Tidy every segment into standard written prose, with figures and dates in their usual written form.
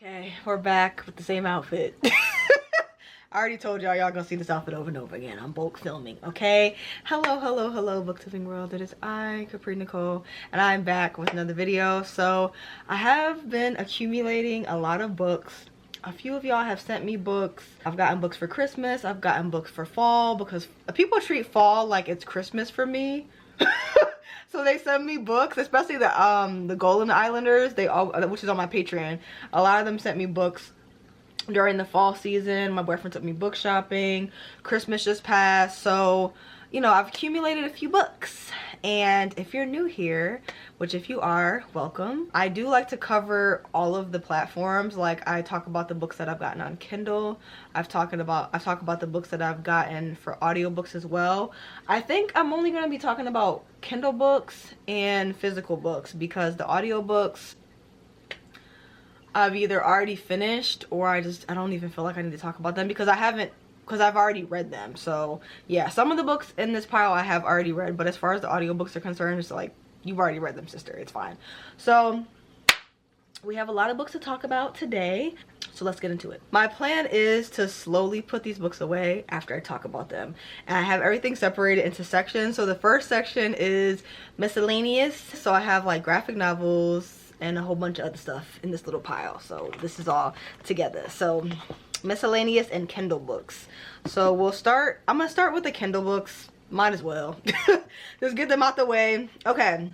Okay, we're back with the same outfit. I already told y'all gonna see this outfit over and over again. I'm bulk filming, okay? Hello, hello, hello, booktubing world. It is I, Capri Nicole, and I'm back with another video. So I have been accumulating a lot of books. A few of y'all have sent me books. I've gotten books for Christmas. I've gotten books for fall because people treat fall like it's Christmas for me. So they send me books, especially the Golden Islanders. They all, which is on my Patreon. A lot of them sent me books during the fall season. My boyfriend took me book shopping. Christmas just passed, so you know, I've accumulated a few books. And if you're new here, which if you are, welcome. I do like to cover all of the platforms. Like, I talk about the books that I've gotten on Kindle. I talk about the books that I've gotten for audiobooks as well. I think I'm only going to be talking about Kindle books and physical books because the audiobooks I've either already finished or I don't even feel like I need to talk about them because I've already read them. So yeah, some of the books in this pile I have already read, but as far as the audiobooks are concerned, it's like, you've already read them, sister. It's fine. So we have a lot of books to talk about today, so let's get into it. My plan is to slowly put these books away after I talk about them, and I have everything separated into sections. So the first section is miscellaneous, so I have like graphic novels and a whole bunch of other stuff in this little pile. So this is all together. So miscellaneous and Kindle books. So I'm gonna start with the Kindle books. Might as well. Just get them out the way. Okay,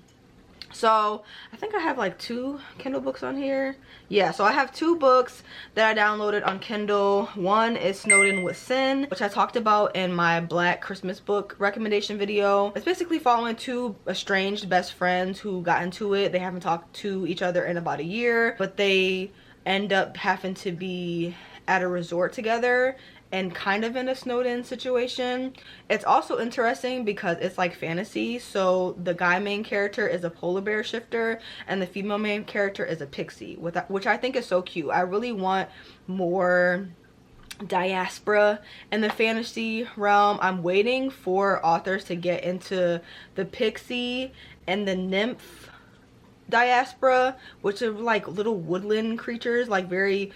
so I think I have like 2 Kindle books on here. Yeah, so I have 2 books that I downloaded on Kindle. One is Snowden with Sin, which I talked about in my Black Christmas book recommendation video. It's basically following 2 estranged best friends who got into it. They haven't talked to each other in about a year, but they end up having to be at a resort together and kind of in a Snowden situation. It's also interesting because it's like fantasy. So the guy main character is a polar bear shifter and the female main character is a pixie, which I think is so cute. I really want more diaspora in the fantasy realm. I'm waiting for authors to get into the pixie and the nymph diaspora, which are like little woodland creatures, like very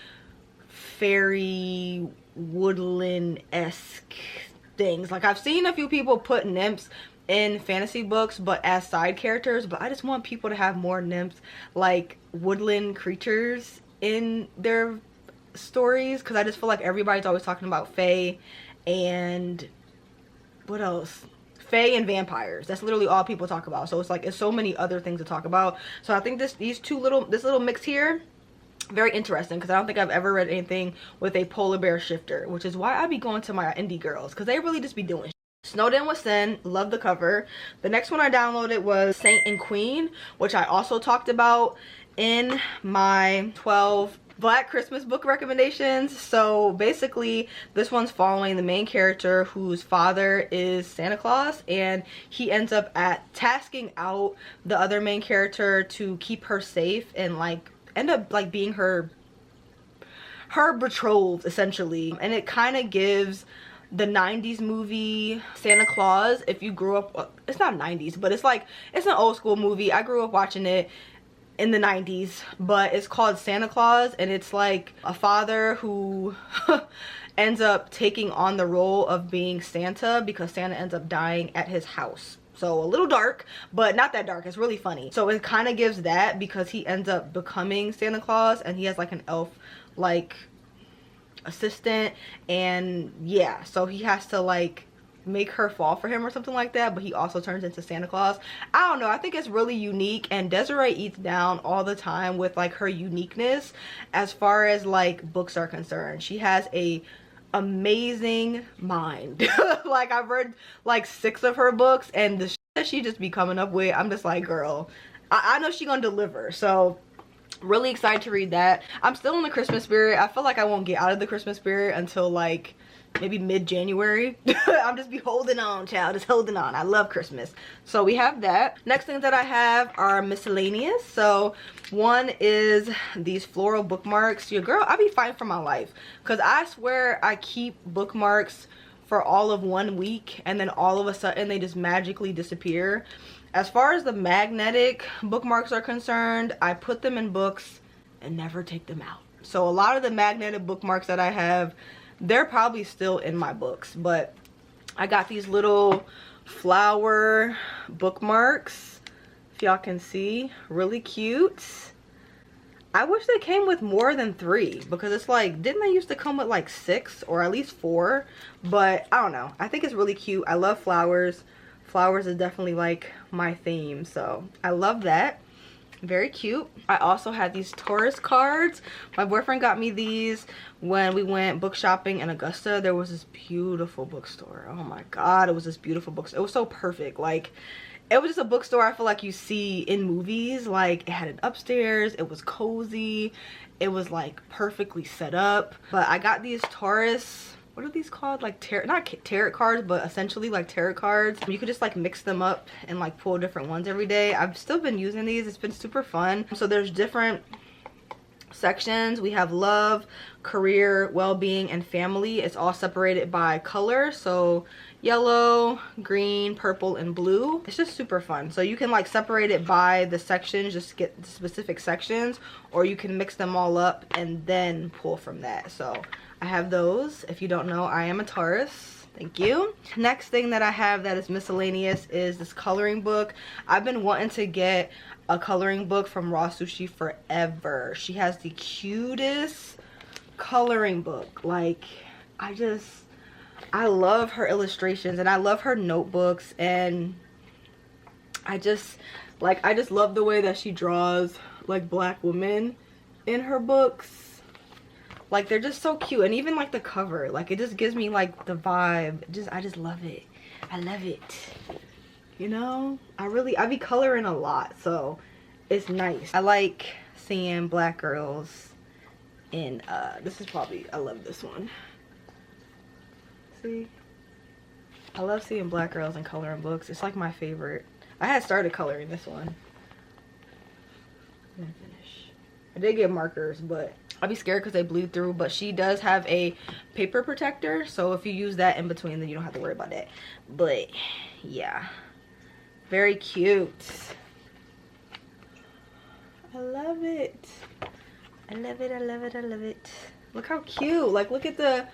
fairy woodland-esque things. Like, I've seen a few people put nymphs in fantasy books but as side characters, but I just want people to have more nymphs, like woodland creatures, in their stories, because I just feel like everybody's always talking about fae and what else? Fae and vampires. That's literally all people talk about. So it's like, it's so many other things to talk about. So I think this little mix here, very interesting, because I don't think I've ever read anything with a polar bear shifter, which is why I be going to my indie girls, because they really just be doing shit. Snowden with Sin, love the cover. The next one I downloaded was Saint and Queen, which I also talked about in my 12 Black Christmas book recommendations. So basically this one's following the main character whose father is Santa Claus, and he ends up tasking out the other main character to keep her safe and like end up like being her betrothed essentially. And it kind of gives the 90s movie Santa Claus. If you grew up, it's not 90s, but it's like, it's an old school movie. I grew up watching it in the 90s, but it's called Santa Claus, and it's like a father who ends up taking on the role of being Santa because Santa ends up dying at his house. So a little dark, but not that dark. It's really funny. So it kind of gives that because he ends up becoming Santa Claus, and he has like an elf like assistant, and yeah, so he has to like make her fall for him or something like that, but he also turns into Santa Claus. I don't know, I think it's really unique, and Desiree eats down all the time with like her uniqueness as far as like books are concerned. She has a amazing mind. Like, I've read like 6 of her books, and the shit that she just be coming up with, I'm just like, girl, I know she gonna deliver. So really excited to read that. I'm still in the Christmas spirit. I feel like I won't get out of the Christmas spirit until like maybe mid-January. I'm just be holding on, child, just holding on. I love Christmas. So we have that. Next things that I have are miscellaneous. So one is these floral bookmarks. Your girl, I be fighting for my life, because I swear I keep bookmarks for all of 1 week, and then all of a sudden they just magically disappear. As far as the magnetic bookmarks are concerned, I put them in books and never take them out. So a lot of the magnetic bookmarks that I have, they're probably still in my books, but I got these little flower bookmarks, if y'all can see, really cute. I wish they came with more than 3, because it's like, didn't they used to come with like 6 or at least 4? But I don't know, I think it's really cute. I love flowers. Flowers is definitely like my theme, so I love that. Very cute. I also had these Taurus cards. My boyfriend got me these when we went book shopping in Augusta. There was this beautiful bookstore. Oh my god, it was this beautiful bookstore. It was so perfect. Like, it was just a bookstore I feel like you see in movies. Like, it had an upstairs, it was cozy, it was like perfectly set up. But I got these Taurus, what are these called, like not tarot cards, but essentially like tarot cards. You could just like mix them up and like pull different ones every day. I've still been using these. It's been super fun. So there's different sections. We have love, career, well-being, and family. It's all separated by color, so yellow, green, purple, and blue. It's just super fun. So you can like separate it by the sections, just get the specific sections, or you can mix them all up and then pull from that. So I have those. If you don't know, I am a Taurus. Thank you. Next thing that I have that is miscellaneous is this coloring book. I've been wanting to get a coloring book from Raw Sushi forever. She has the cutest coloring book. Like, I love her illustrations and I love her notebooks, and I just love the way that she draws like black women in her books. Like, they're just so cute, and even like the cover, like it just gives me like the vibe. I just love it. I love it. You know, I be coloring a lot, so it's nice. I like seeing black girls in this is probably, I love this one. See, I love seeing black girls in coloring books. It's like my favorite. I had started coloring this one. I'm gonna finish. I did get markers, but I'll be scared because they bleed through. But she does have a paper protector, so if you use that in between, then you don't have to worry about that. But yeah, very cute. I love it. I love it. I love it. I love it. Look how cute. Like, look at the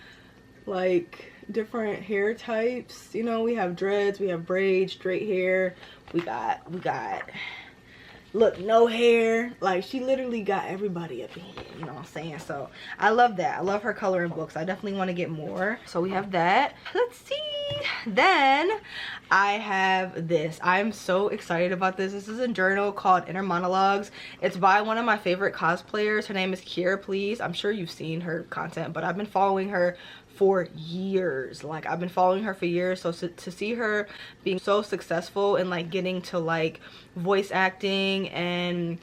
like different hair types. You know, we have dreads, we have braids, straight hair, we got look, no hair. Like, she literally got everybody up in here, you know what I'm saying? So I love that. I love her coloring books. I definitely want to get more. So we have that. Let's see. Then I have this. I'm so excited about this. This is a journal called Inner Monologues. It's by one of my favorite cosplayers. Her name is Kiera Please. I'm sure you've seen her content, but I've been following her for years. Like, I've been following her for years. So to see her being so successful and like getting to like voice acting and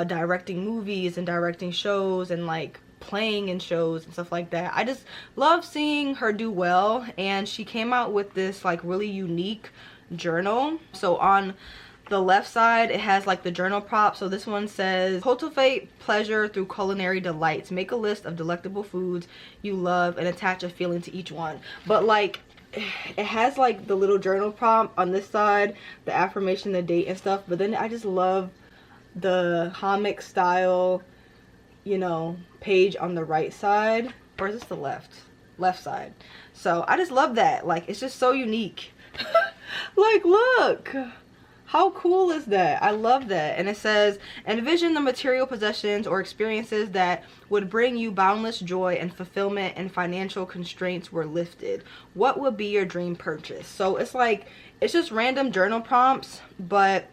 directing movies and directing shows and like playing in shows and stuff like that, I just love seeing her do well. And she came out with this like really unique journal. So on the left side, it has like the journal prop. So this one says, cultivate pleasure through culinary delights. Make a list of delectable foods you love and attach a feeling to each one. But like, it has like the little journal prompt on this side, the affirmation, the date and stuff. But then I just love the comic style, you know, page on the right side. Or is this the left side? So I just love that. Like, it's just so unique. Like, look. How cool is that? I love that. And it says, envision the material possessions or experiences that would bring you boundless joy and fulfillment, and financial constraints were lifted. What would be your dream purchase? So it's like, it's just random journal prompts, but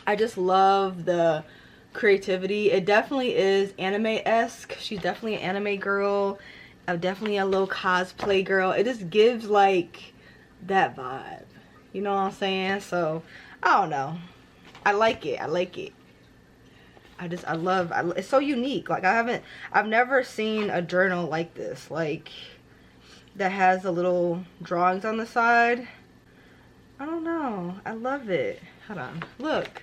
I just love the creativity. It definitely is anime-esque. She's definitely an anime girl. I'm definitely a little cosplay girl. It just gives like that vibe. You know what I'm saying? So I don't know. I like it. I like it. I love it's so unique. Like, I've never seen a journal like this, like that has the little drawings on the side. I don't know. I love it. Hold on. Look.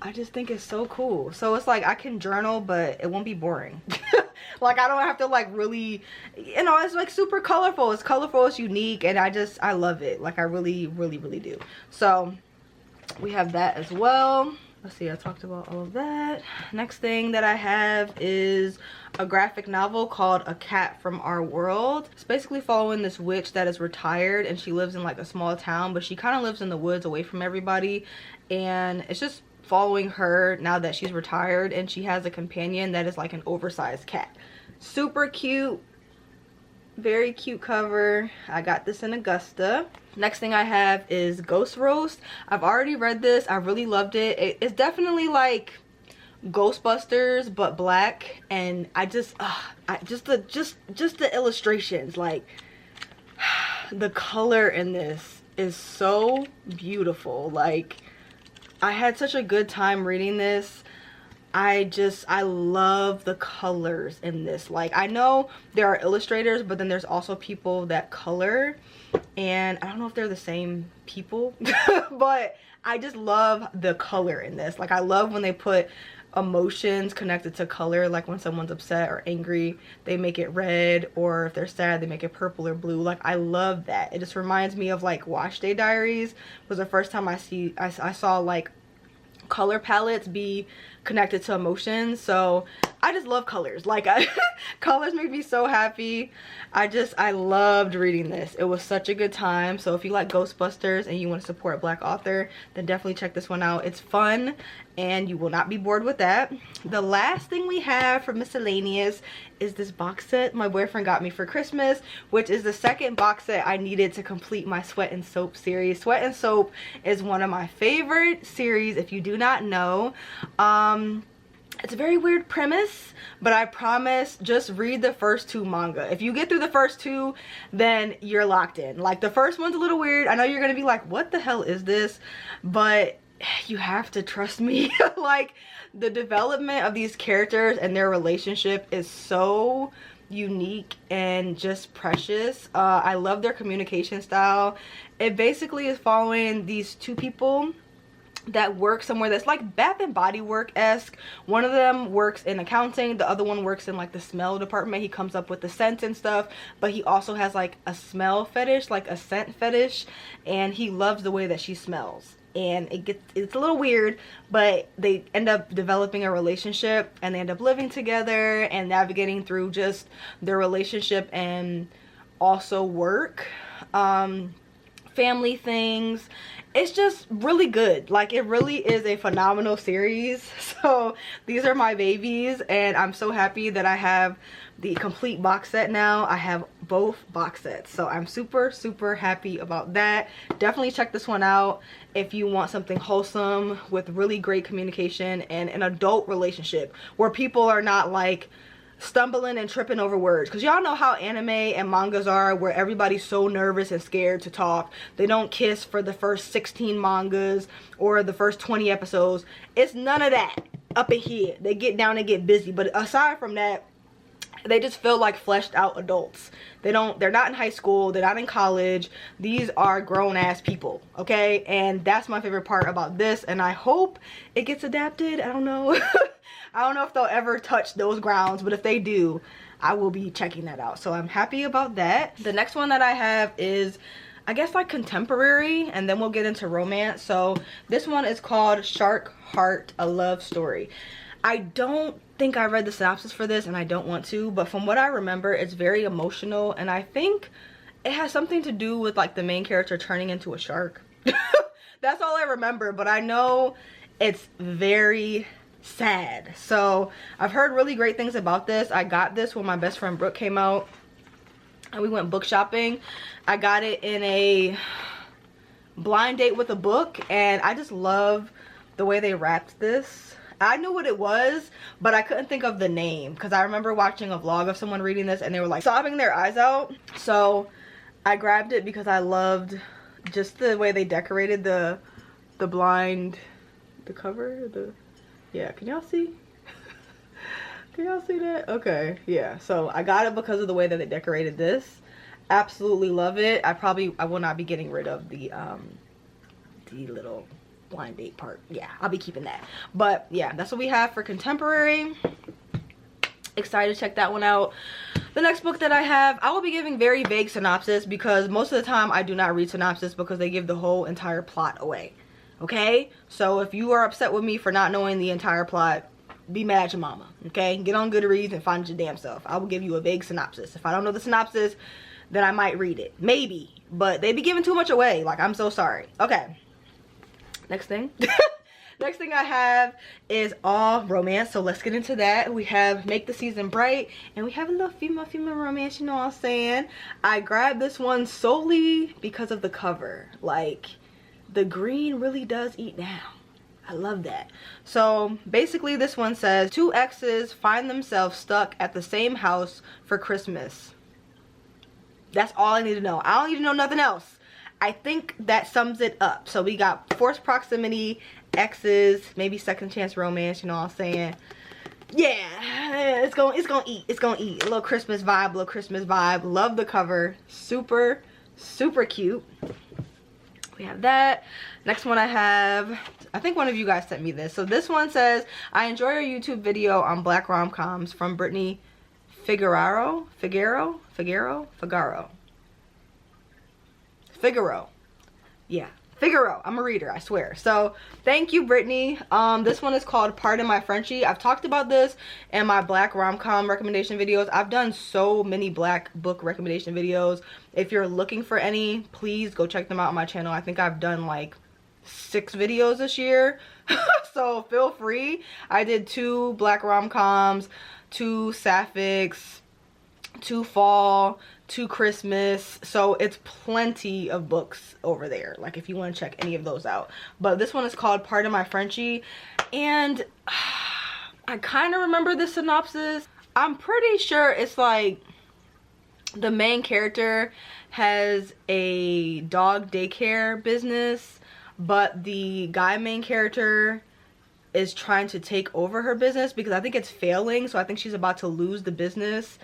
I just think it's so cool. So it's like I can journal, but it won't be boring. Like, I don't have to like really, you know, it's like super colorful. It's colorful, it's unique, and I love it. Like, I really, really, really do. So we have that as well. let's see, I talked about all of that. Next thing that I have is a graphic novel called A Cat from Our World. It's basically following this witch that is retired, and she lives in like a small town, but she kind of lives in the woods away from everybody, and it's just following her now that she's retired, and she has a companion that is like an oversized cat. Super cute, very cute cover. I got this in Augusta. Next thing I have is Ghost Roast. I've already read this. I really loved it. It's definitely like Ghostbusters but black, and just the illustrations, like the color in this is so beautiful. Like, I had such a good time reading this. I love the colors in this. Like, I know there are illustrators, but then there's also people that color, and I don't know if they're the same people but I just love the color in this. Like, I love when they put emotions connected to color, like when someone's upset or angry they make it red, or if they're sad they make it purple or blue. Like, I love that. It just reminds me of like Wash Day Diaries was the first time I saw like color palettes be connected to emotions. So I just love colors. Like, colors make me so happy. I loved reading this. It was such a good time. So if you like Ghostbusters and you want to support a black author, then definitely check this one out. It's fun and you will not be bored with that. The last thing we have for Miscellaneous is this box set my boyfriend got me for Christmas, which is the second box set I needed to complete my Sweat and Soap series. Sweat and Soap is one of my favorite series, if you do not know. It's a very weird premise, but I promise, just read the first two manga. If you get through the first two, then you're locked in. Like, the first one's a little weird. I know you're gonna be like, what the hell is this? But you have to trust me. Like, the development of these characters and their relationship is so unique and just precious. I love their communication style. It basically is following these two people that work somewhere that's like Bath and Body Work-esque. One of them works in accounting, the other one works in like the smell department. He comes up with the scents and stuff, but he also has like a smell fetish, like a scent fetish, and he loves the way that she smells. And it's a little weird, but they end up developing a relationship, and they end up living together and navigating through just their relationship and also work, family things. It's just really good. Like, it really is a phenomenal series. So these are my babies, and I'm so happy that I have the complete box set now. I have both box sets, so I'm super happy about that. Definitely check this one out if you want something wholesome with really great communication and an adult relationship where people are not like stumbling and tripping over words, because y'all know how anime and mangas are, where everybody's so nervous and scared to talk. They don't kiss for the first 16 mangas or the first 20 episodes. It's none of that up in here. They get down and get busy, but aside from that, they just feel like fleshed out adults. They're not in high school, they're not in college. These are grown-ass people, okay? And that's my favorite part about this, and I hope it gets adapted. I don't know. I don't know if they'll ever touch those grounds, but if they do, I will be checking that out. So I'm happy about that. The next one that I have is, I guess, like contemporary, and then we'll get into romance. So this one is called Shark Heart, A Love Story. I don't think I read the synopsis for this, and I don't want to, but from what I remember, it's very emotional, and I think it has something to do with like the main character turning into a shark. That's all I remember, but I know it's very sad. So I've heard really great things about this. I got this when my best friend Brooke came out and we went book shopping. I got it in a blind date with a book, and I just love the way they wrapped this. I knew what it was, but I couldn't think of the name, because I remember watching a vlog of someone reading this and they were like sobbing their eyes out. So I grabbed it because I loved just the way they decorated the cover. Yeah, can y'all see? Can y'all see that? Okay, yeah. So I got it because of the way that they decorated this. Absolutely love it. I will not be getting rid of the little blind date part. Yeah, I'll be keeping that. But yeah, that's what we have for contemporary. Excited to check that one out. The next book that I have, I will be giving very vague synopsis, because most of the time I do not read synopsis because they give the whole entire plot away. Okay, so if you are upset with me for not knowing the entire plot, be mad at your mama. Okay, get on Goodreads and find your damn self. I will give you a vague synopsis. If I don't know the synopsis, then I might read it, maybe, but they be giving too much away. Like, I'm so sorry. Okay, next thing. Next thing I have is all romance, so let's get into that. We have Make the Season Bright, and we have a little female romance, you know what I'm saying. I grabbed this one solely because of the cover. Like, the green really does eat down. I love that. So basically this one says, two exes find themselves stuck at the same house for Christmas. That's all I need to know. I don't need to know nothing else. I think that sums it up. So we got forced proximity, exes, maybe second chance romance, you know what I'm saying. Yeah, it's gonna eat. A little Christmas vibe, Love the cover. Super cute. We have that. Next one I have, I think one of you guys sent me this. So this one says, I enjoy your YouTube video on black rom-coms from Brittany Figueroa. Yeah, Figaro. I'm a reader, I swear. So thank you, Brittany. This one is called Pardon My Frenchie. I've talked about this in my black rom-com recommendation videos. I've done so many black book recommendation videos. If you're looking for any, please go check them out on my channel. I think I've done like 6 videos this year. So feel free. I did 2 black rom-coms, 2 sapphics, 2 fall, 2 Christmas. So it's plenty of books over there, like if you want to check any of those out. But this one is called Pardon My Frenchie, and I kind of remember the synopsis. I'm pretty sure it's like the main character has a dog daycare business, but the guy main character is trying to take over her business because I think it's failing. So I think she's about to lose the business,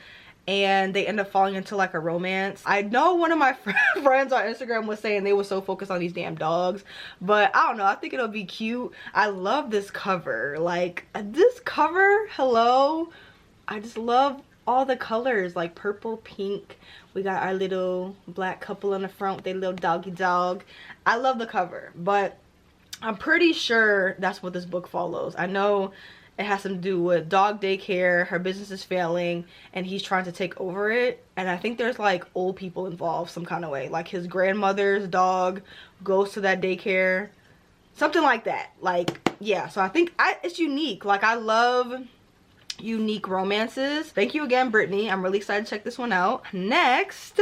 and they end up falling into like a romance. I know one of my friends on Instagram was saying they were so focused on these damn dogs, but I don't know, I think it'll be cute. I love this cover. Like, this cover, hello, I just love all the colors, like purple, pink. We got our little black couple in the front with their little doggy dog. I love the cover, but I'm pretty sure that's what this book follows. I know it has something to do with dog daycare, her business is failing, and he's trying to take over it. And I think there's like old people involved some kind of way. Like his grandmother's dog goes to that daycare. Something like that. Like, yeah, so I think it's unique. Like, I love unique romances. Thank you again, Brittany. I'm really excited to check this one out. Next,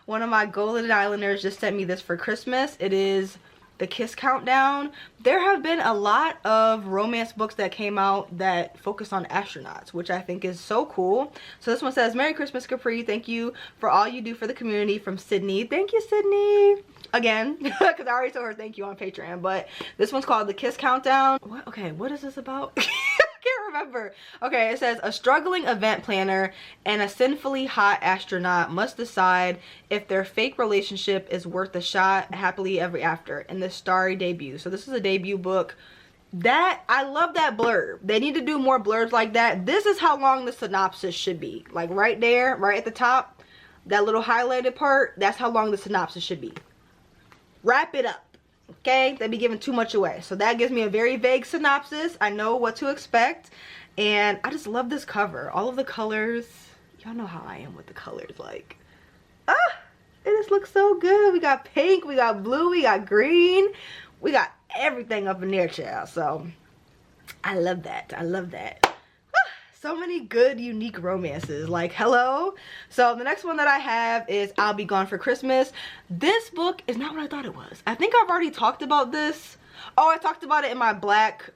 one of my Golden Islanders just sent me this for Christmas. It is The Kiss Countdown. There have been a lot of romance books that came out that focus on astronauts, which I think is so cool. So this one says, Merry Christmas, Capri. Thank you for all you do for the community, from Sydney. Thank you, Sydney. Again, because I already told her thank you on Patreon. But this one's called The Kiss Countdown. What? Okay, what is this about? I can't remember. Okay, it says, a struggling event planner and a sinfully hot astronaut must decide if their fake relationship is worth a shot. Happily ever after in the starry debut. So this is a debut book. That, I love that blurb. They need to do more blurbs like that. This is how long the synopsis should be. Like right there, right at the top, that little highlighted part, that's how long the synopsis should be. Wrap it up. Okay, they'd be giving too much away. So that gives me a very vague synopsis. I know what to expect, and I just love this cover. All of the colors, y'all know how I am with the colors. Like, it just looks so good. We got pink, we got blue, we got green, we got everything up in there, child. So I love that. I love that. So many good, unique romances. Like, hello. So the next one that I have is I'll Be Gone for Christmas. This book is not what I thought it was. I think I've already talked about this. Oh, I talked about it in my black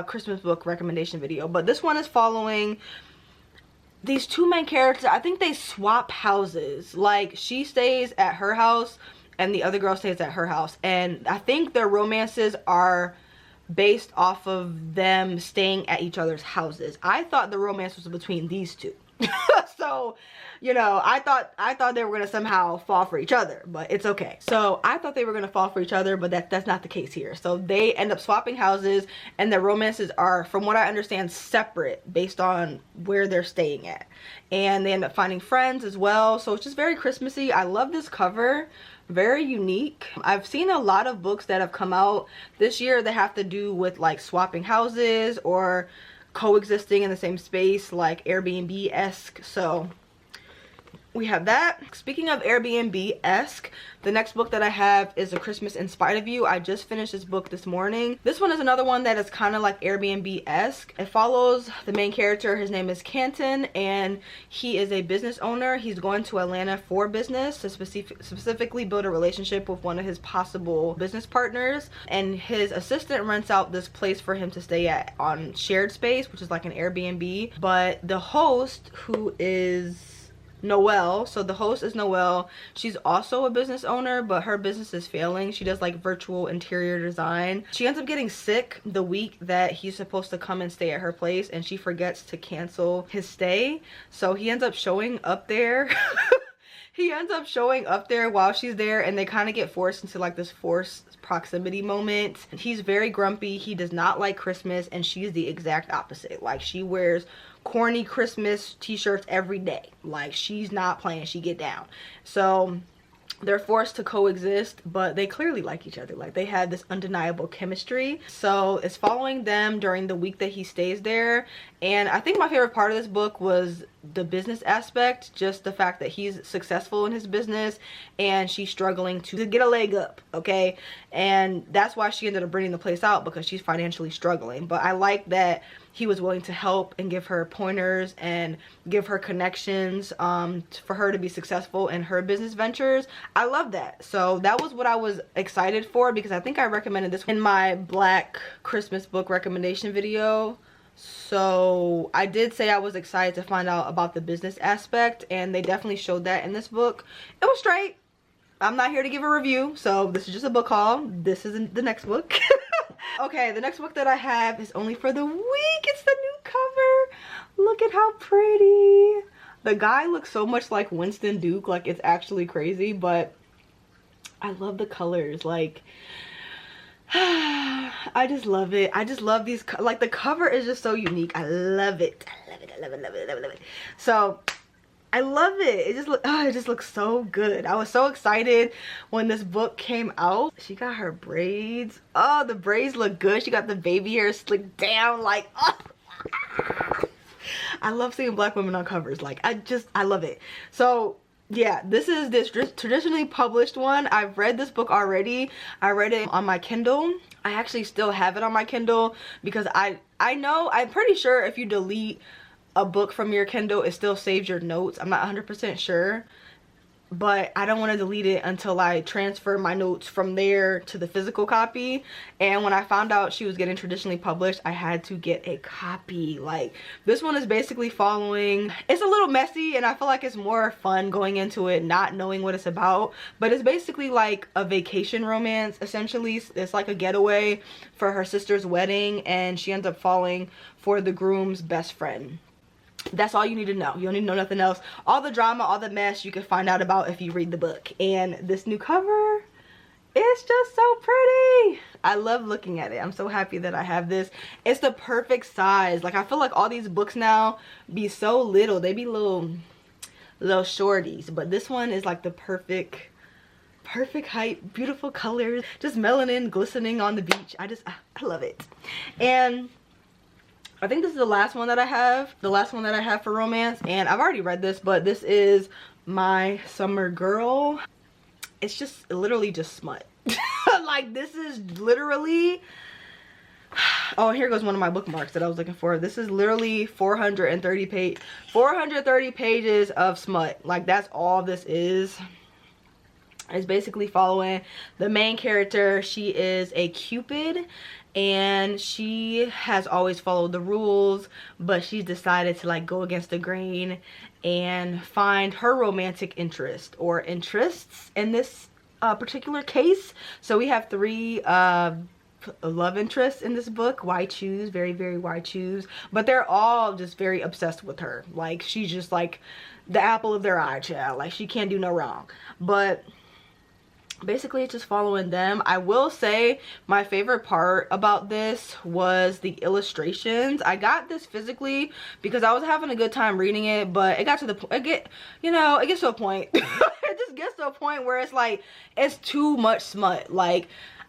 Christmas book recommendation video. But this one is following these two main characters. I think they swap houses. Like, she stays at her house and the other girl stays at her house. And I think their romances are based off of them staying at each other's houses. I thought the romance was between these two. So, you know, I thought they were gonna somehow fall for each other, but it's okay. So I thought they were gonna fall for each other, but that's not the case here. So they end up swapping houses, and their romances are, from what I understand, separate based on where they're staying at. And they end up finding friends as well. So it's just very Christmassy. I love this cover. Very unique. I've seen a lot of books that have come out this year that have to do with like swapping houses or coexisting in the same space, like Airbnb-esque. So we have that. Speaking of Airbnb-esque, the next book that I have is A Christmas in Spite of You. I just finished this book this morning. This one is another one that is kind of like Airbnb-esque. It follows the main character. His name is Canton, and he is a business owner. He's going to Atlanta for business to specifically build a relationship with one of his possible business partners. And his assistant rents out this place for him to stay at on shared space, which is like an Airbnb. But the host, who is Noelle, so the host is Noelle. She's also a business owner, but her business is failing. She does like virtual interior design. She ends up getting sick the week that he's supposed to come and stay at her place, and she forgets to cancel his stay. So he ends up showing up there. He ends up showing up there while she's there, and they kind of get forced into like this forced proximity moment. He's very grumpy. He does not like Christmas, and she's the exact opposite. Like, she wears corny Christmas t-shirts every day. Like, she's not playing. She get down. So they're forced to coexist, but they clearly like each other. Like, they have this undeniable chemistry. So it's following them during the week that he stays there. And I think my favorite part of this book was the business aspect, just the fact that he's successful in his business and she's struggling to get a leg up, okay? And that's why she ended up bringing the place out, because she's financially struggling. But I like that he was willing to help and give her pointers and give her connections for her to be successful in her business ventures. I love that. So that was what I was excited for, because I think I recommended this in my Black Christmas book recommendation video. So I did say I was excited to find out about the business aspect, and they definitely showed that in this book. It was straight. I'm not here to give a review, so this is just a book haul. This isn't the next book. Okay, the next book that I have is only for the week. It's the new cover. Look at how pretty. The guy looks so much like Winston Duke, like it's actually crazy, but I love the colors. Like, I just love it. I just love these, like, the cover is just so unique. I love it. I love it. I love it. Love it. Love it. Love it. So I love it. It just looks so good. I was so excited when this book came out. She got her braids. Oh, the braids look good. She got the baby hair slicked down, like, oh. I love seeing Black women on covers. Like, I love it. So yeah, this is this traditionally published one. I've read this book already. I read it on my Kindle. I actually still have it on my Kindle because I'm pretty sure if you delete a book from your Kindle, it still saves your notes. I'm not 100% sure, but I don't want to delete it until I transfer my notes from there to the physical copy. And when I found out she was getting traditionally published, I had to get a copy. Like, this one is basically following, it's a little messy, and I feel like it's more fun going into it not knowing what it's about, but it's basically like a vacation romance. Essentially, it's like a getaway for her sister's wedding, and she ends up falling for the groom's best friend. That's all you need to know. You don't need to know nothing else. All the drama, all the mess, you can find out about if you read the book. And this new cover, it's just so pretty. I love looking at it. I'm so happy that I have this. It's the perfect size. Like, I feel like all these books now be so little. They be little shorties. But this one is like the perfect height, beautiful colors, just melanin glistening on the beach. I love it. And I think this is the last one that I have. The last one that I have for romance. And I've already read this, but this is My Summer Girl. It's just literally just smut. Like, this is literally, oh, here goes one of my bookmarks that I was looking for. This is literally 430 pages of smut. Like, that's all this is. It's basically following the main character. She is a Cupid, and she has always followed the rules, but she's decided to like go against the grain and find her romantic interest or interests in this particular case. So we have three love interests in this book. Why choose? Very, very why choose. But they're all just very obsessed with her. Like, she's just like the apple of their eye, child. Like, she can't do no wrong. But basically it's just following them. I will say my favorite part about this was the illustrations. I got this physically because I was having a good time reading it, but it got to the point, it gets to a point. It just gets to a point where it's like, it's too much smut. Like,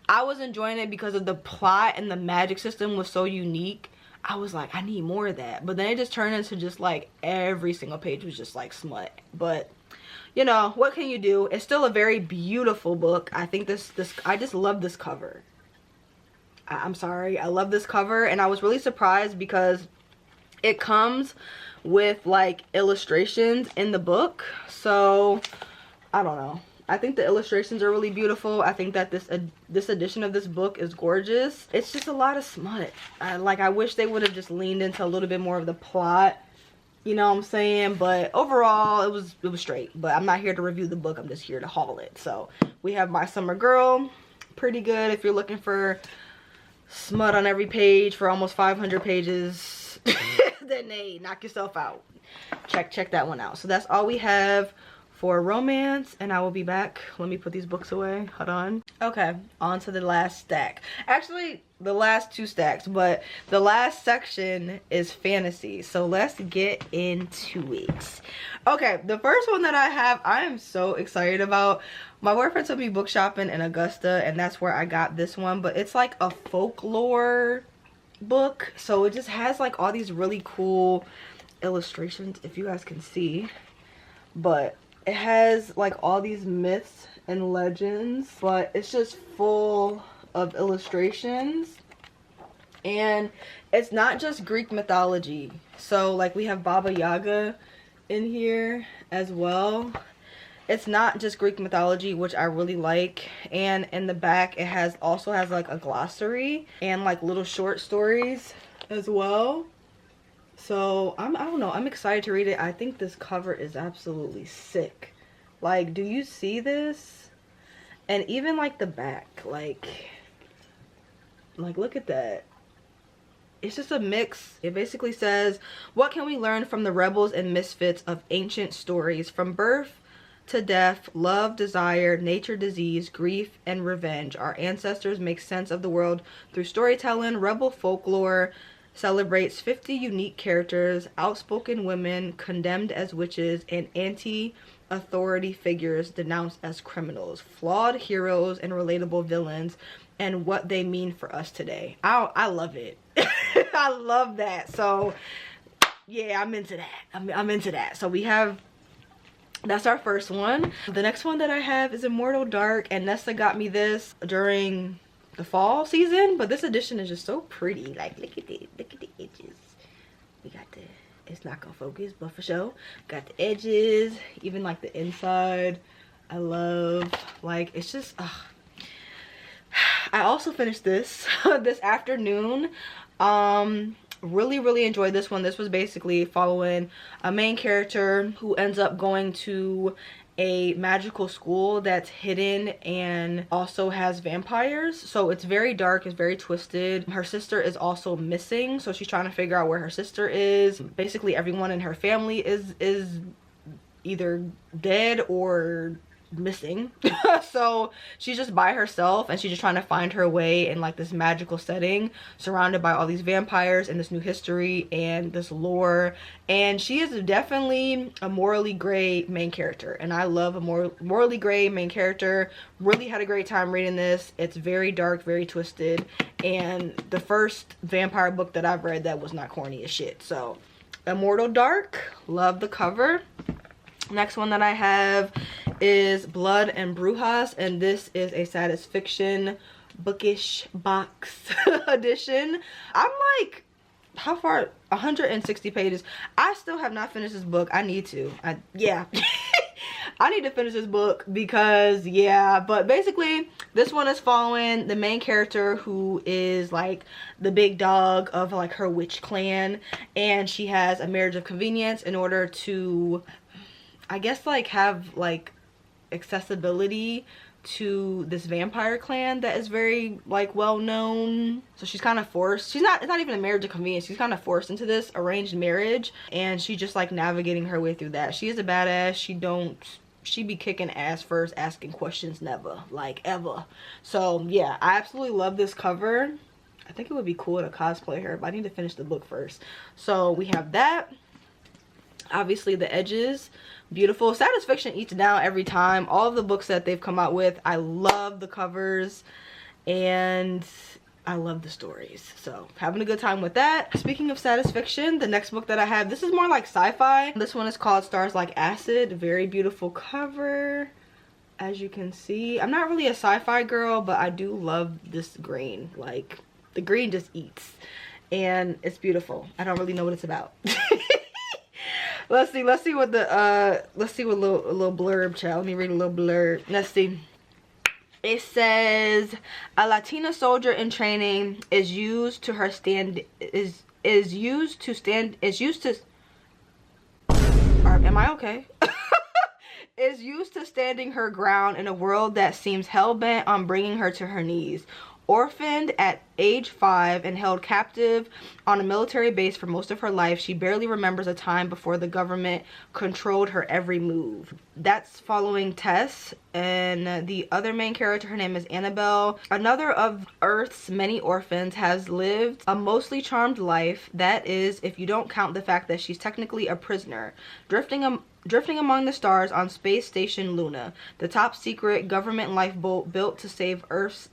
I was enjoying it because of the plot, and the magic system was so unique. I was like, I need more of that. But then it just turned into just like every single page was just like smut. But you know, what can you do? It's still a very beautiful book. I think I just love this cover. I'm sorry, I love this cover, and I was really surprised because it comes with like illustrations in the book. So I don't know, I think the illustrations are really beautiful. I think that this edition of this book is gorgeous. It's just a lot of smut. I wish they would have just leaned into a little bit more of the plot. You know what I'm saying? But overall, it was straight. But I'm not here to review the book. I'm just here to haul it. So we have My Summer Girl. Pretty good if you're looking for smut on every page for almost 500 pages. Then hey, knock yourself out. Check that one out. So that's all we have for romance, and I will be back. Let me put these books away. Hold on. Okay, on to the last stack. Actually, the last 2 stacks, but the last section is fantasy. So let's get into it. Okay, the first one that I have, I am so excited about. My boyfriend took me book shopping in Augusta, and that's where I got this one. But it's like a folklore book, so it just has like all these really cool illustrations, if you guys can see. But it has like all these myths and legends, but it's just full of illustrations. And it's not just Greek mythology. So like we have Baba Yaga in here as well. It's not just Greek mythology, which I really like. And in the back it also has like a glossary and like little short stories as well. So I don't know, I'm excited to read it. I think this cover is absolutely sick. Like, do you see this? And even like the back, like look at that. It's just a mix. It basically says, what can we learn from the rebels and misfits of ancient stories, from birth to death, love, desire, nature, disease, grief, and revenge? Our ancestors make sense of the world through storytelling. Rebel folklore celebrates 50 unique characters, outspoken women condemned as witches, and anti-authority figures denounced as criminals, flawed heroes and relatable villains, and what they mean for us today. I love it. I love that. So yeah, I'm into that. I'm into that. So that's our first one. The next one that I have is Immortal Dark, and Nessa got me this during the fall season, but this edition is just so pretty. Like, look at it, look at the edges. We got it's not gonna focus, but for sure, got the edges, even like the inside. I love, like, it's just I also finished this this afternoon. Really enjoyed this one. This was basically following a main character who ends up going to a magical school that's hidden and also has vampires. So it's very dark, it's very twisted. Her sister is also missing, so she's trying to figure out where her sister is. Basically everyone in her family is either dead or missing. So she's just by herself, and she's just trying to find her way in like this magical setting, surrounded by all these vampires and this new history and this lore. And she is definitely a morally gray main character, and I love a morally gray main character. Really had a great time reading this. It's very dark, very twisted, and the first vampire book that I've read that was not corny as shit. So Immortal Dark, love the cover. Next one that I have is Blood and Brujas, and this is a science fiction bookish box edition. I'm like, how far? 160 pages. I still have not finished this book. I need to. Yeah. I need to finish this book because, yeah. But basically, this one is following the main character, who is like the big dog of like her witch clan, and she has a marriage of convenience in order to, I guess, like have like accessibility to this vampire clan that is very like well known. So she's kind of forced, it's not even a marriage of convenience, she's kind of forced into this arranged marriage, and she's just like navigating her way through that. She is a badass. She be kicking ass first, asking questions never, like ever. So yeah, I absolutely love this cover. I think it would be cool to cosplay her, but I need to finish the book first. So we have that. Obviously the edges, beautiful. Satisfaction eats down every time. All of the books that they've come out with, I love the covers and I love the stories. So having a good time with that. Speaking of satisfaction, the next book that I have, this is more like sci-fi. This one is called Stars Like Acid. Very beautiful cover. As you can see, I'm not really a sci-fi girl, but I do love this green. Like, the green just eats, and it's beautiful. I don't really know what it's about. let's see what the little blurb, child. Let me read a little blurb. Let's see. It says a Latina soldier in training is used to am I okay? Is used to standing her ground in a world that seems hell-bent on bringing her to her knees. Orphaned at age 5 and held captive on a military base for most of her life, she barely remembers a time before the government controlled her every move. That's following Tess, and the other main character, her name is Annabelle. Another of Earth's many orphans, has lived a mostly charmed life. That is, if you don't count the fact that she's technically a prisoner, drifting among the stars on Space Station Luna, the top secret government lifeboat built to save Earth's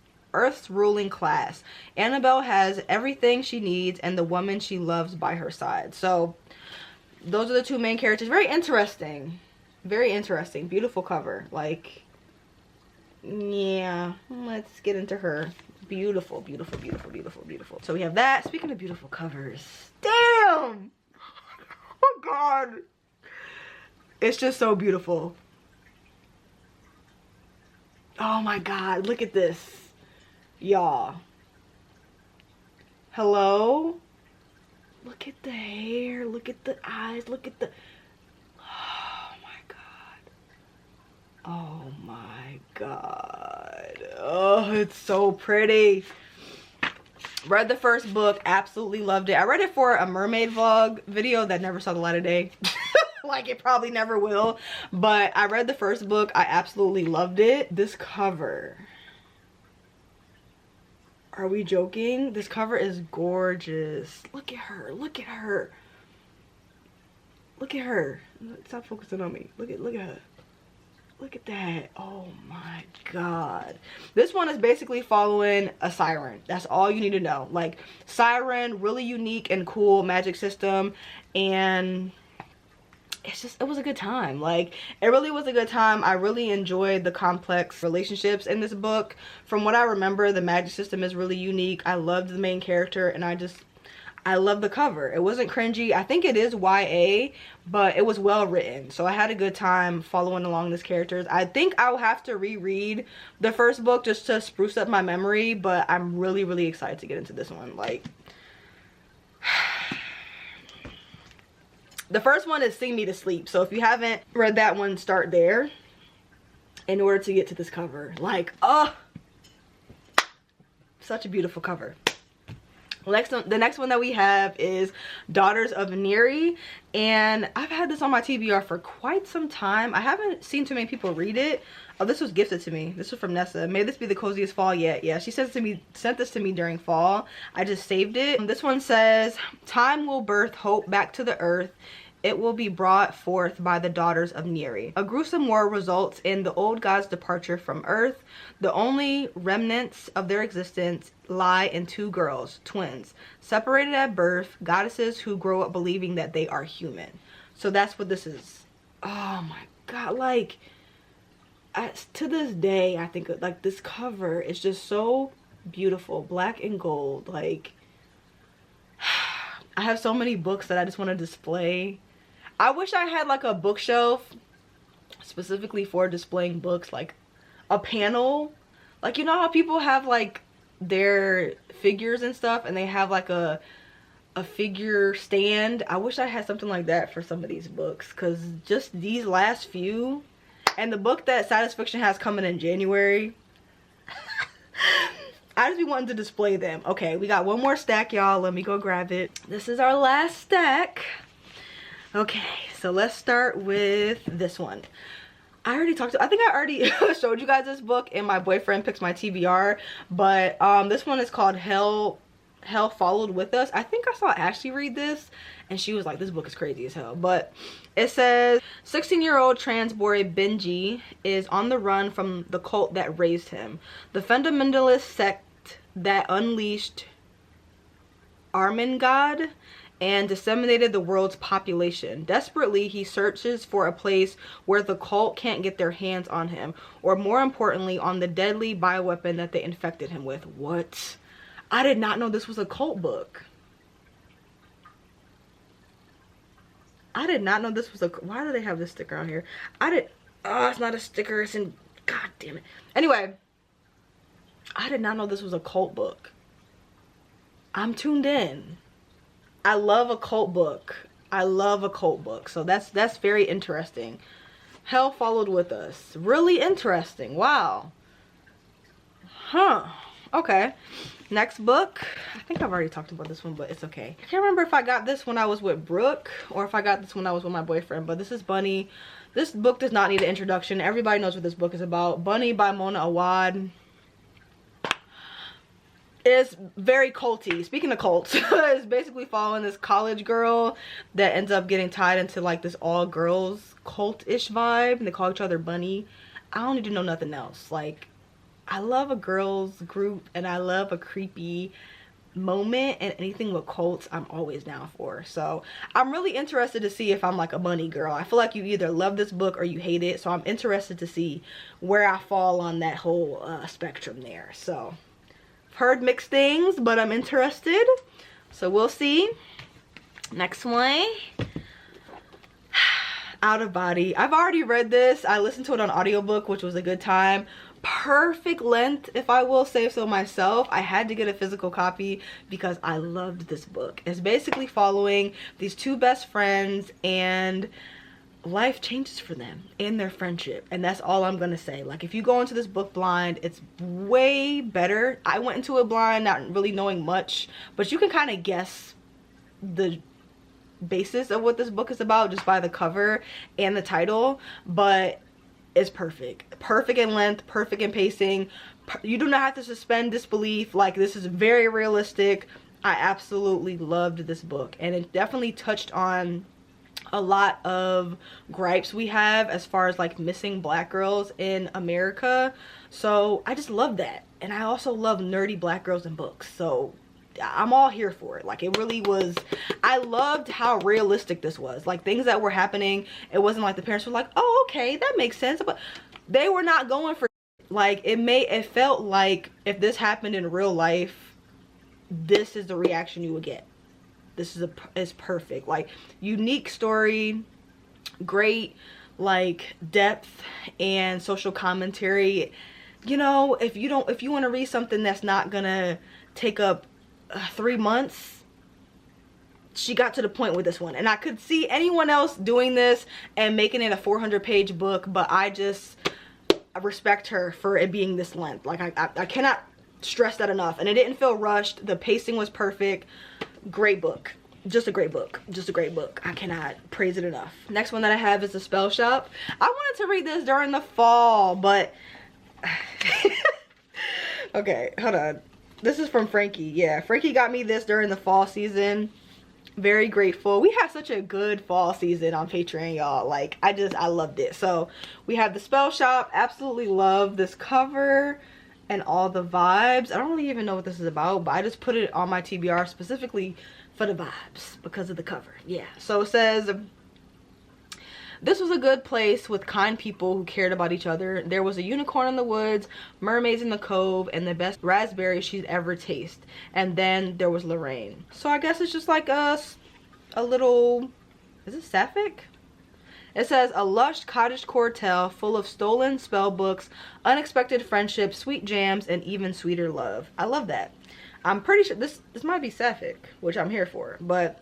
ruling class. Annabelle has everything she needs and the woman she loves by her side. So those are the two main characters. Very interesting. Very interesting. Beautiful cover. Like, yeah, let's get into her. Beautiful, beautiful, beautiful, beautiful, beautiful. So we have that. Speaking of beautiful covers, damn, oh god, it's just so beautiful. Oh my god, look at this. Y'all, hello, look at the hair, look at the eyes, look at the, oh my god, oh my god, oh, it's so pretty. Read the first book, absolutely loved it. I read it for a mermaid vlog video that never saw the light of day. Like, it probably never will, but I read the first book, I absolutely loved it. This cover, are we joking? This cover is gorgeous. Look at her. Look at her. Look at her. Stop focusing on me. Look at her. Look at that. Oh my god. This one is basically following a siren. That's all you need to know. Like, siren, really unique and cool magic system, and it was a good time. Like, it really was a good time. I really enjoyed the complex relationships in this book. From what I remember, the magic system is really unique. I loved the main character, and I love the cover. It wasn't cringy. I think it is YA, but it was well written, so I had a good time following along these characters. I think I'll have to reread the first book just to spruce up my memory, but I'm really, really excited to get into this one. Like, the first one is Sing Me to Sleep, so if you haven't read that one, start there in order to get to this cover. Like, oh, such a beautiful cover. The next one that we have is Daughters of Neri, and I've had this on my TBR for quite some time. I haven't seen too many people read it. Oh, this was gifted to me. This was from Nessa. May this be the coziest fall yet. Yeah, she sent this to me during fall. I just saved it. This one says, time will birth hope back to the earth. It will be brought forth by the daughters of Neri. A gruesome war results in the old gods' departure from Earth. The only remnants of their existence lie in two girls, twins, separated at birth, goddesses who grow up believing that they are human. So that's what this is. Oh my god, like, to this day, I think, like, this cover is just so beautiful. Black and gold. Like, I have so many books that I just want to display. I wish I had like a bookshelf specifically for displaying books, like a panel. Like, you know how people have like their figures and stuff, and they have like a figure stand? I wish I had something like that for some of these books, because just these last few, And the book that Satis Fiction has coming in January, I just be wanting to display them. Okay, we got one more stack, y'all. Let me go grab it. This is our last stack. Okay, so let's start with this one. I think I already showed you guys this book in My Boyfriend Picks My TBR, but this one is called Hell Followed With Us. I think I saw Ashley read this and she was like, this book is crazy as hell. But it says 16-year-old trans boy Benji is on the run from the cult that raised him. The fundamentalist sect that unleashed Armin God and disseminated the world's population. Desperately, he searches for a place where the cult can't get their hands on him, or more importantly, on the deadly bioweapon that they infected him with. What? I did not know this was a cult book. I did not know this was a... Why do they have this sticker on here? Oh, it's not a sticker. It's in... God damn it. Anyway, I did not know this was a cult book. I'm tuned in. I love a cult book. I love a cult book. So that's very interesting. Hell Followed With Us. Really interesting. Wow. Huh. Okay. Next book. I think I've already talked about this one, but it's okay. I can't remember if I got this when I was with Brooke or if I got this when I was with my boyfriend, but this is Bunny. This book does not need an introduction. Everybody knows what this book is about. Bunny by Mona Awad. It's very culty. Speaking of cults, it's basically following this college girl that ends up getting tied into like this all girls cult-ish vibe, and they call each other Bunny. I don't need to know nothing else. Like, I love a girls group and I love a creepy moment, and anything with cults I'm always down for. So I'm really interested to see if I'm like a Bunny girl. I feel like you either love this book or you hate it, so I'm interested to see where I fall on that whole spectrum there. So heard mixed things, but I'm interested, so we'll see. Next one, Out of Body. I've already read this. I listened to it on audiobook, which was a good time. Perfect length, if I will say so myself. I had to get a physical copy because I loved this book. It's basically following these two best friends, and life changes for them in their friendship, and that's all I'm gonna say. Like, if you go into this book blind, it's way better. I went into it blind, not really knowing much, but you can kind of guess the basis of what this book is about just by the cover and the title. But it's perfect in length, perfect in pacing. You do not have to suspend disbelief. Like, this is very realistic. I absolutely loved this book, and it definitely touched on a lot of gripes we have as far as like missing black girls in America. So I just love that, and I also love nerdy black girls in books, so I'm all here for it. Like, it really was. I loved how realistic this was. Like, things that were happening, it wasn't like the parents were like, oh, okay, that makes sense, but they were not going for like, it felt like if this happened in real life, this is the reaction you would get. This is perfect. Like, unique story, great like depth and social commentary. You know, if you want to read something that's not gonna take up 3 months, she got to the point with this one. And I could see anyone else doing this and making it a 400-page book, but I respect her for it being this length. Like, I cannot stress that enough. And it didn't feel rushed. The pacing was perfect. Great book. Just a great book. Just a great book. I cannot praise it enough. Next one that I have is The Spell Shop. I wanted to read this during the fall, but okay, hold on. This is from Frankie. Yeah, Frankie got me this during the fall season. Very grateful. We had such a good fall season on Patreon, y'all. Like, I loved it. So we have The Spell Shop. Absolutely love this cover and all the vibes. I don't really even know what this is about, but I just put it on my TBR specifically for the vibes because of the cover. Yeah. So it says, this was a good place with kind people who cared about each other. There was a unicorn in the woods, mermaids in the cove, and the best raspberry she'd ever tasted. And then there was Lorraine. So I guess it's just like a little, is it sapphic? It says, a lush cottagecore tale full of stolen spell books, unexpected friendships, sweet jams, and even sweeter love. I love that. I'm pretty sure this might be sapphic, which I'm here for, but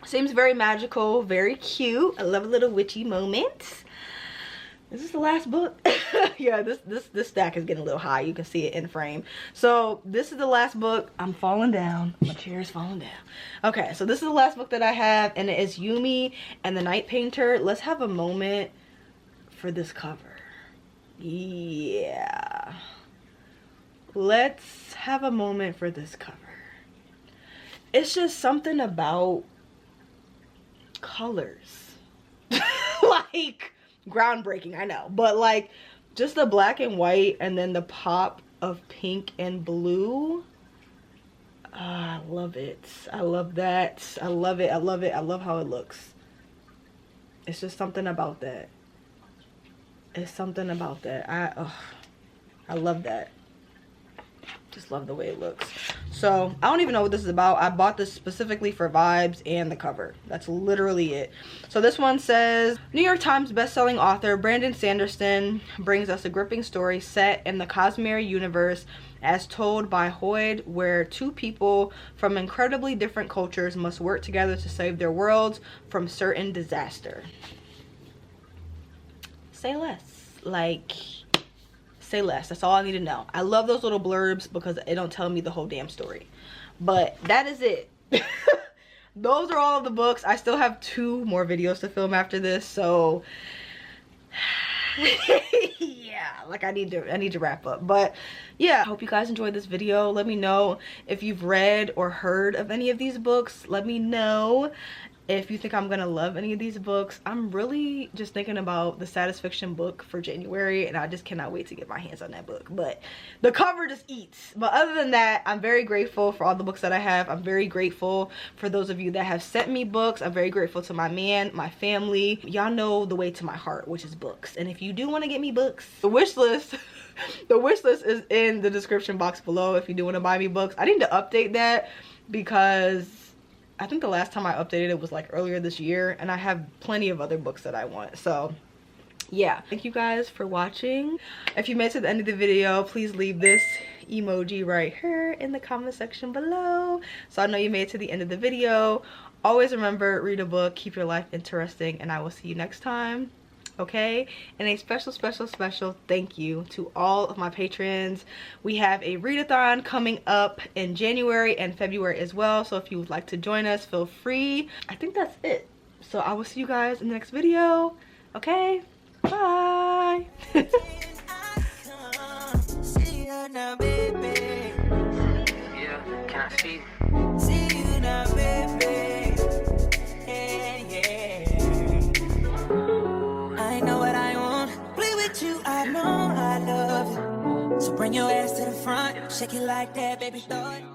seems very magical, very cute. I love a little witchy moment. Is this the last book? Yeah, this stack is getting a little high. You can see it in frame. So this is the last book. I'm falling down. My chair is falling down. Okay, so this is the last book that I have, and it is Yumi and the Night Painter. Let's have a moment for this cover. Yeah. Let's have a moment for this cover. It's just something about colors. Like, groundbreaking, I know, but like just the black and white and then the pop of pink and blue. I love it. I love that. I love it. I love it. I love how it looks. It's just something about that. It's something about that. I love that. Just love the way it looks. So I don't even know what this is about. I bought this specifically for vibes and the cover. That's literally it. So this one says, New York Times bestselling author Brandon Sanderson brings us a gripping story set in the Cosmere universe as told by Hoyd, where two people from incredibly different cultures must work together to save their worlds from certain disaster. Say less. Like, say less. That's all I need to know. I love those little blurbs because it don't tell me the whole damn story. But that is it. Those are all of the books. I still have 2 more videos to film after this, so yeah, like I need to wrap up. But yeah, I hope you guys enjoyed this video. Let me know if you've read or heard of any of these books. Let me know if you think I'm gonna love any of these books. I'm really just thinking about the Satis Fiction book for January, and I just cannot wait to get my hands on that book. But the cover just eats. But other than that, I'm very grateful for all the books that I have. I'm very grateful for those of you that have sent me books. I'm very grateful to my man, my family. Y'all know the way to my heart, which is books. And if you do want to get me books, the wish list the wish list is in the description box below if you do want to buy me books. I need to update that because I think the last time I updated it was like earlier this year, and I have plenty of other books that I want. So yeah, thank you guys for watching. If you made it to the end of the video, please leave this emoji right here in the comment section below so I know you made it to the end of the video. Always remember, read a book, keep your life interesting, and I will see you next time. Okay, and a special thank you to all of my patrons. We have a readathon coming up in January and February as well, so if you would like to join us, feel free. I think that's it, so I will see you guys in the next video. Okay, bye. I know I love you. So bring your ass to the front, shake it like that, baby. Throw it.